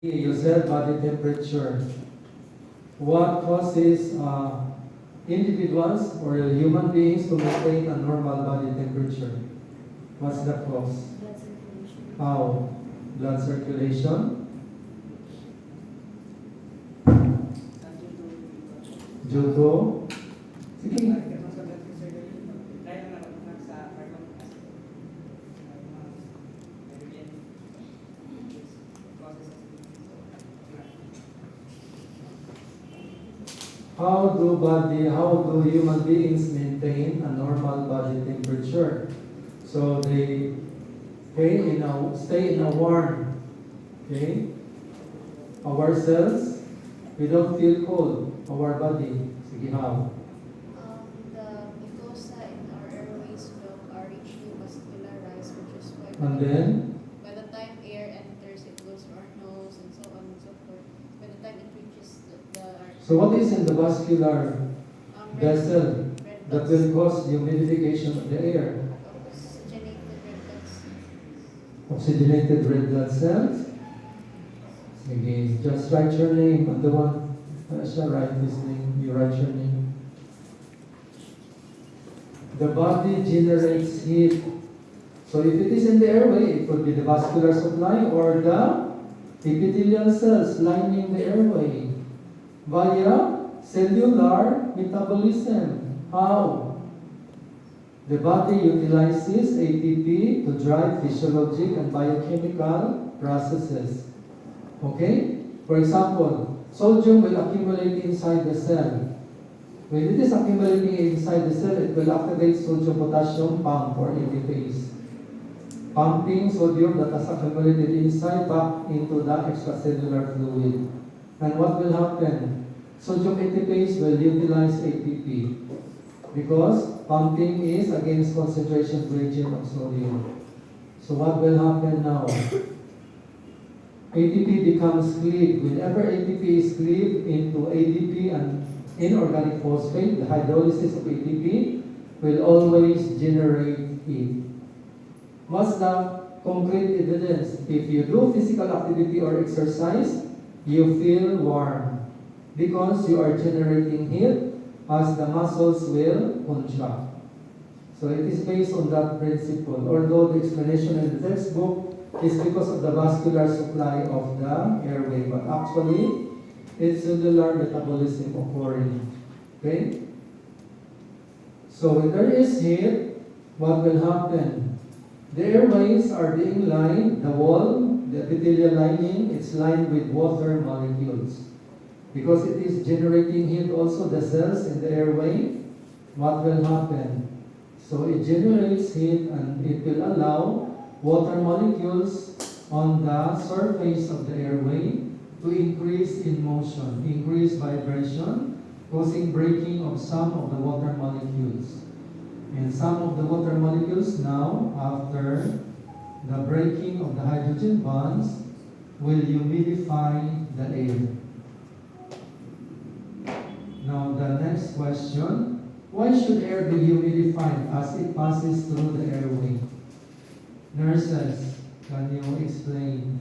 You said body temperature. What causes individuals or human beings to maintain a normal body temperature? What's the cause? Blood circulation. How? Blood circulation? Due to? Sige. How do human beings maintain a normal body temperature? So they stay in a warm, okay? Our cells, we don't feel cold, our body. Sige, how? The mucosa in our airways are richly vascularized, which is why And then, by the time air enters, it goes to our nose and so on and so forth. By the time it reaches so what is in the vascular red vessel that blood will cause humidification of the air? oxygenated red blood cells. Oxygenated red blood cells. Again, just write your name on the one. I shall write this name. You write your name. The body generates heat. So if it is in the airway, it could be the vascular supply or the epithelial cells lining the airway via cellular metabolism. How? The body utilizes ATP to drive physiologic and biochemical processes. Okay? For example, sodium will accumulate inside the cell. When it is accumulating inside the cell, it will activate sodium-potassium pump or ATPase. Pumping sodium that has accumulated inside back into the extracellular fluid. And what will happen? Sodium ATPase will utilize ATP because pumping is against concentration gradient of sodium. So what will happen now? ATP becomes cleaved. Whenever ATP is cleaved into ADP and inorganic phosphate, the hydrolysis of ATP will always generate heat. What's the concrete evidence? If you do physical activity or exercise, you feel warm because you are generating heat as the muscles will contract. So it is based on that principle. Although the explanation in the textbook is because of the vascular supply of the airway, but actually it's cellular metabolism occurring. Okay? So when there is heat, what will happen? The airways are being lined, the wall, the epithelial lining, it's lined with water molecules. Because it is generating heat also, the cells in the airway, what will happen? So it generates heat and it will allow water molecules on the surface of the airway to increase in motion, increase vibration, causing breaking of some of the water molecules. And some of the water molecules now, after the breaking of the hydrogen bonds, will humidify the air. Now the next question, why should air be humidified as it passes through the airway? Nurses, can you explain?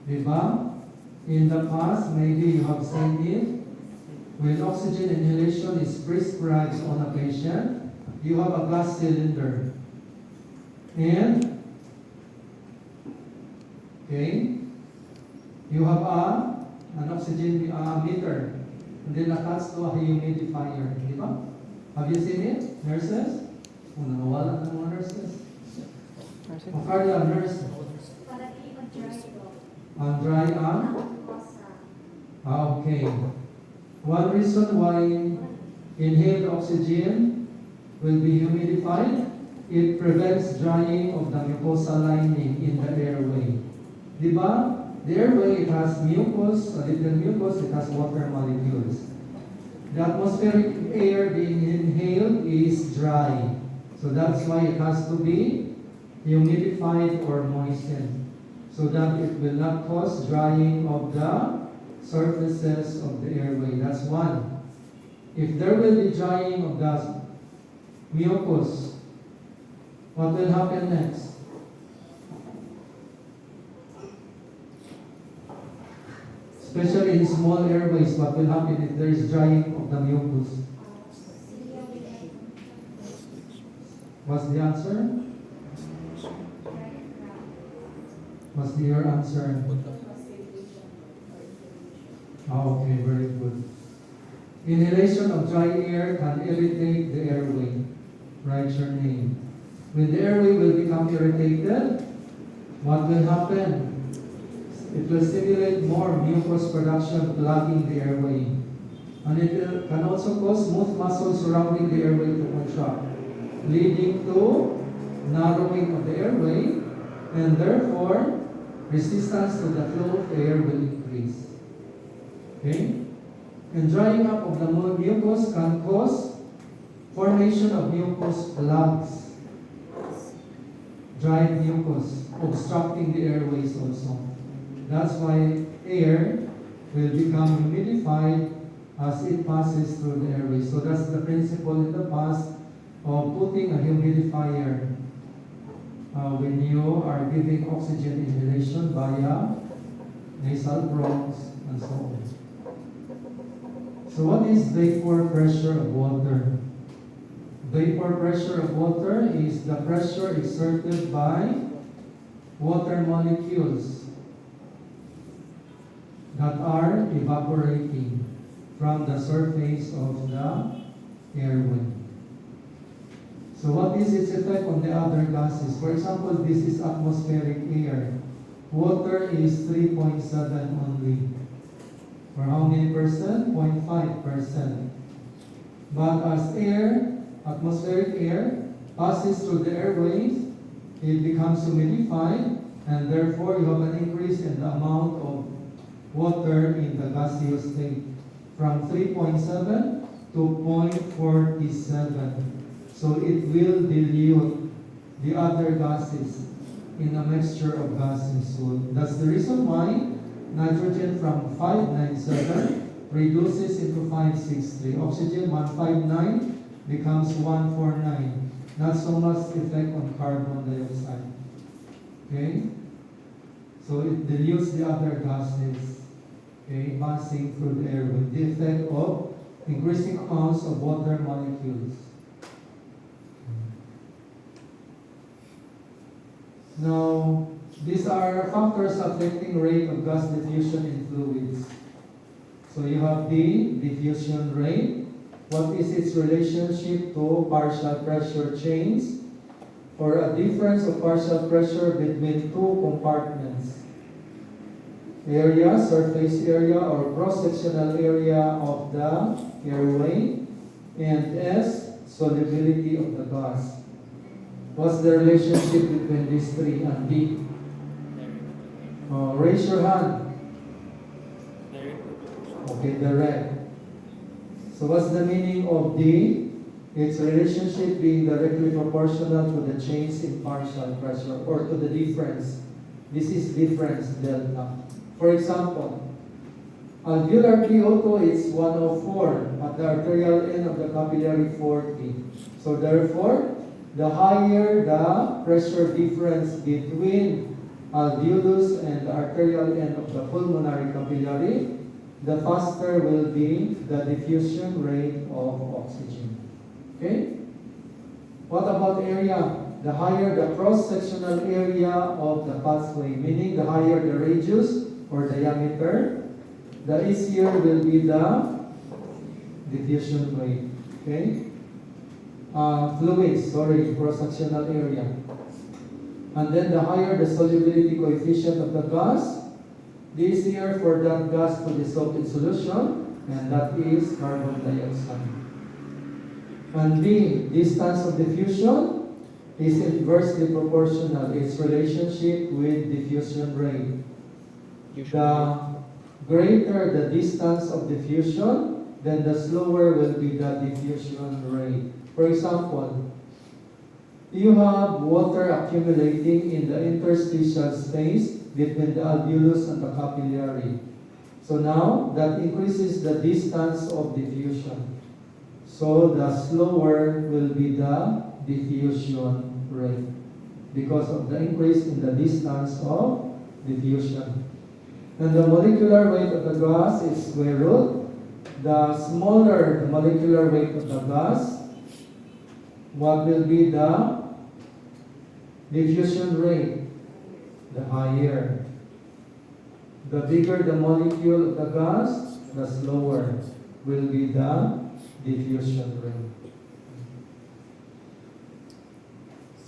Diba? In the past, maybe you have seen it. When oxygen inhalation is prescribed on a patient, you have a glass cylinder. And, okay, you have an oxygen meter. And then attached to a humidifier. Diba? Have you seen it, nurses? Oh, nawala ng mga nurses. O Carla, nurse. On dry okay. One reason why inhaled oxygen will be humidified, it prevents drying of the mucosal lining in the airway. Diba? The airway, it has mucus, a little mucus, it has water molecules. The atmospheric air being inhaled is dry. So that's why it has to be humidified or moistened, so that it will not cause drying of the surfaces of the airway. That's one. If there will be drying of the mucus, what will happen next? Especially in small airways, what will happen if there is drying of the mucus? What's the answer? What's your answer? Oh, okay, very good. Inhalation of dry air can irritate the airway. Write your name. When the airway will become irritated, what will happen? It will stimulate more mucus production, clogging the airway. And can also cause smooth muscles surrounding the airway to contract, leading to narrowing of the airway, and therefore resistance to the flow of air will increase. Okay? And drying up of the mucus can cause formation of mucus plugs. Dried mucus, obstructing the airways also. That's why air will become humidified as it passes through the airways. So that's the principle in the past of putting a humidifier when you are giving oxygen inhalation via nasal bronchs and so on. So what is vapor pressure of water? Vapor pressure of water is the pressure exerted by water molecules that are evaporating from the surface of the airway. So what is its effect on the other gases? For example, this is atmospheric air. Water is 3.7 only. For how many percent? 0.5%. But as air, atmospheric air, passes through the airways, it becomes humidified, and therefore you have an increase in the amount of water in the gaseous state from 3.7 to 0.47. So it will dilute the other gases in a mixture of gases. So that's the reason why nitrogen from 597 reduces into 563. Oxygen 159 becomes 149. Not so much effect on carbon dioxide. Okay? So it dilutes the other gases, okay, passing through the airway. The effect of increasing amounts of water molecules. Now, these are factors affecting rate of gas diffusion in fluids. So you have the diffusion rate. What is its relationship to partial pressure change? Or a difference of partial pressure between two compartments. Area, surface area, or cross-sectional area of the airway. And S, solubility of the gas. What's the relationship between these three and D? Raise your hand. Okay, the red. So what's the meaning of D? Its relationship being directly proportional to the change in partial pressure or to the difference. This is difference, delta. For example, alveolar PO2 is 104 at the arterial end of the capillary 40. So therefore, the higher the pressure difference between alveolus and the arterial end of the pulmonary capillary, the faster will be the diffusion rate of oxygen. Okay? What about area? The higher the cross-sectional area of the pathway, meaning the higher the radius or diameter, the easier will be the diffusion rate. Okay? Fluids, cross-sectional area. And then the higher the solubility coefficient of the gas, the easier for that gas to dissolve in solution, and that is carbon dioxide. And the distance of diffusion is inversely proportional, its relationship with diffusion rate. The greater the distance of diffusion, then the slower will be the diffusion rate. For example, you have water accumulating in the interstitial space between the alveolus and the capillary. So now, that increases the distance of diffusion. So the slower will be the diffusion rate because of the increase in the distance of diffusion. And the molecular weight of the gas is square root. The smaller the molecular weight of the gas, what will be the diffusion rate? The higher. The bigger the molecule of the gas, the slower will be the diffusion rate.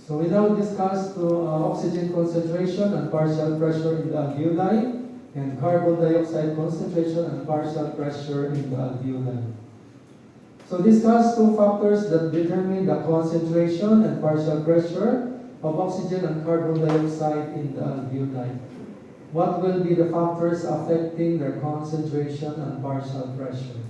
So we now discuss oxygen concentration and partial pressure in the alveoli, and carbon dioxide concentration and partial pressure in the alveoli. So discuss two factors that determine the concentration and partial pressure of oxygen and carbon dioxide in the alveoli. What will be the factors affecting their concentration and partial pressure?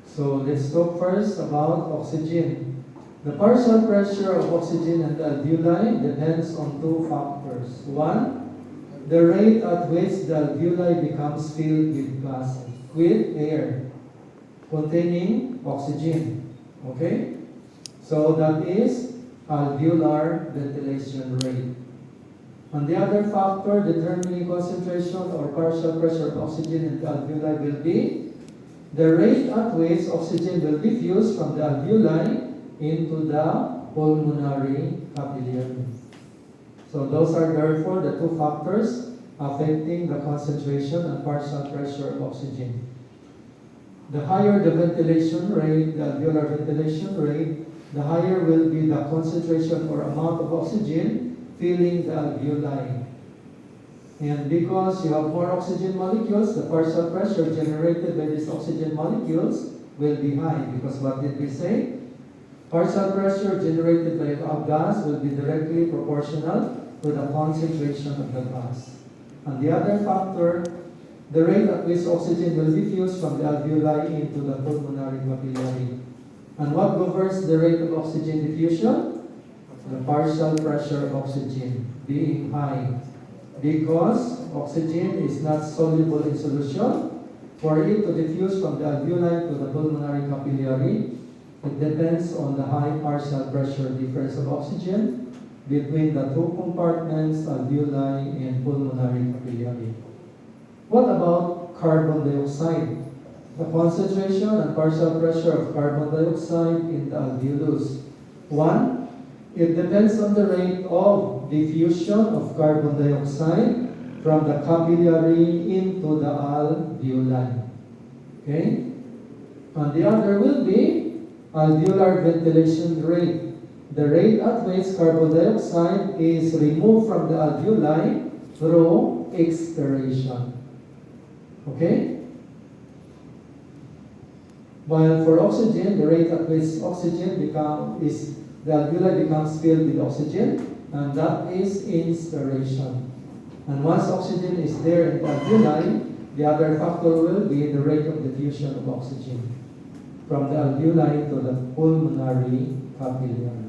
So let's talk first about oxygen. The partial pressure of oxygen in the alveoli depends on two factors. One, the rate at which the alveoli becomes filled with gases, with air containing oxygen. Okay? So that is alveolar ventilation rate. And the other factor determining concentration or partial pressure of oxygen in the alveoli will be the rate at which oxygen will diffuse from the alveoli into the pulmonary capillary. So those are therefore the two factors affecting the concentration and partial pressure of oxygen. The higher the ventilation rate, the alveolar ventilation rate, the higher will be the concentration or amount of oxygen filling the alveoli. And because you have more oxygen molecules, the partial pressure generated by these oxygen molecules will be high. Because what did we say? Partial pressure generated by a gas will be directly proportional to the concentration of the gas. And the other factor, the rate at which oxygen will diffuse from the alveoli into the pulmonary capillary. And what governs the rate of oxygen diffusion? The partial pressure of oxygen being high. Because oxygen is not soluble in solution, for it to diffuse from the alveoli to the pulmonary capillary, it depends on the high partial pressure difference of oxygen between the two compartments, alveoli and pulmonary capillary. What about carbon dioxide? The concentration and partial pressure of carbon dioxide in the alveolus. One, it depends on the rate of diffusion of carbon dioxide from the capillary into the alveoli. Okay? And the other will be alveolar ventilation rate. The rate at which carbon dioxide is removed from the alveoli through expiration. Okay? While for oxygen, the rate at which the alveoli becomes filled with oxygen, and that is inspiration. And once oxygen is there in the alveoli, the other factor will be the rate of diffusion of oxygen from the alveoli to the pulmonary capillary.